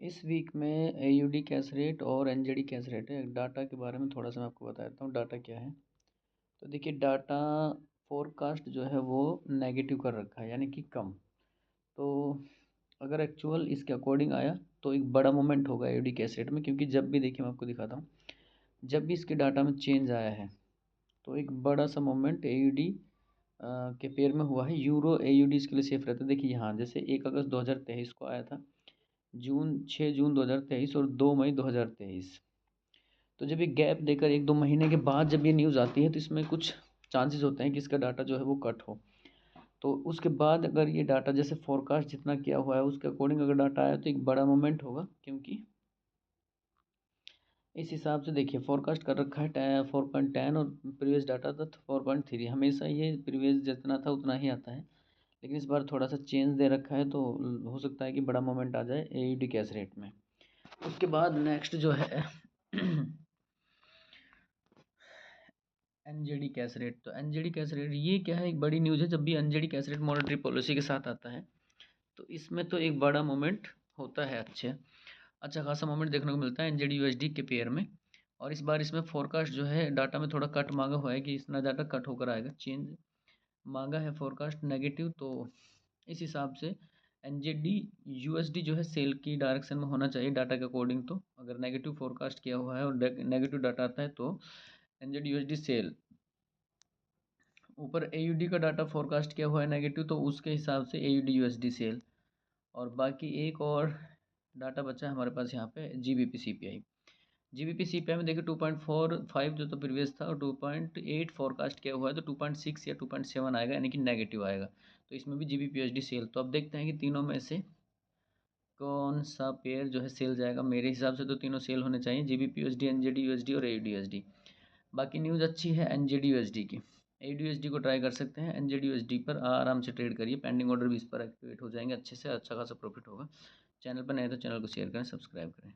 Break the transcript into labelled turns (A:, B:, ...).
A: इस वीक में AUD cash rate और एनजेडी कैश रेट है। डाटा के बारे में थोड़ा सा मैं आपको बता देता हूँ डाटा क्या है। तो देखिए डाटा फोरकास्ट जो है वो नेगेटिव कर रखा है, यानी कि कम। तो अगर एक्चुअल इसके अकॉर्डिंग आया तो एक बड़ा मोमेंट होगा एयूडी कैश रेट में, क्योंकि जब भी देखिए मैं आपको दिखाता हूँ, जब भी इसके डाटा में चेंज आया है तो एक बड़ा सा मोमेंट एयूडी के पेयर में हुआ है। यूरो एयूडी इसके लिए सेफ रहता है। देखिए यहाँ जैसे 1 अगस्त 2023 को आया था, 6 जून 2023 और 2 मई 2023। तो जब ये गैप देकर 1-2 महीने के बाद जब ये न्यूज़ आती है तो इसमें कुछ चांसेस होते हैं कि इसका डाटा जो है वो कट हो। तो उसके बाद अगर ये डाटा जैसे फोरकास्ट जितना किया हुआ है उसके अकॉर्डिंग अगर डाटा आया तो एक बड़ा मोमेंट होगा, क्योंकि इस हिसाब से देखिए फोरकास्ट कर रखा है 4.10 और प्रीवियस डाटा था 4.3। हमेशा ये प्रीवियस जितना था उतना ही आता है, लेकिन इस बार थोड़ा सा चेंज दे रखा है तो हो सकता है कि बड़ा मोमेंट आ जाए एयूडी कैश रेट में। उसके बाद नेक्स्ट जो है एनजेडी कैश रेट। तो एनजेडी कैश रेट ये क्या है, एक बड़ी न्यूज़ है। जब भी NZD cash rate monetary policy के साथ आता है तो इसमें तो एक बड़ा मोमेंट होता है। अच्छा खासा मोमेंट देखने को मिलता है एनजेडी यूएसडी के पेयर में। और इस बार इसमें फोरकास्ट जो है डाटा में थोड़ा कट मांगा हुआ है कि इतना डाटा कट होकर आएगा, चेंज मांगा है फोरकास्ट नेगेटिव। तो इस हिसाब से एनजेडी यूएसडी जो है सेल की डायरेक्शन में होना चाहिए डाटा के अकॉर्डिंग। तो अगर नेगेटिव फोरकास्ट किया हुआ है और नेगेटिव डाटा आता है तो एनजेडी यूएसडी सेल। ऊपर एयूडी का डाटा फोरकास्ट किया हुआ है नेगेटिव, तो उसके हिसाब से एयूडी यूएसडी सेल। और बाकी एक और डाटा बचा है हमारे पास यहाँ पे जीबीपी सीपीआई। जीबीपी सीपीआई में देखिए 2.45 जो तो प्रीवियस था और 2.8 फोरकास्ट किया हुआ है, तो 2.6 या 2.7 आएगा, यानी कि नेगेटिव आएगा। तो इसमें भी जीबीपी यूएसडी सेल। तो अब देखते हैं कि तीनों में से कौन सा पेयर जो है सेल जाएगा। मेरे हिसाब से तो तीनों सेल होने चाहिए, जीबीपी यूएसडी, एनजेडी यूएसडी और एयूडी यूएसडी। बाकी न्यूज़ अच्छी है एनजेडी यूएसडी की। एयूडी यूएसडी को ट्राई कर सकते हैं, एनजेडी यूएसडी पर आराम से ट्रेड करिए। पेंडिंग ऑर्डर भी इस पर एक्टिवेट हो जाएंगे अच्छे से, अच्छा खासा प्रॉफिट होगा। चैनल पर नए तो चैनल को शेयर करें, सब्सक्राइब करें।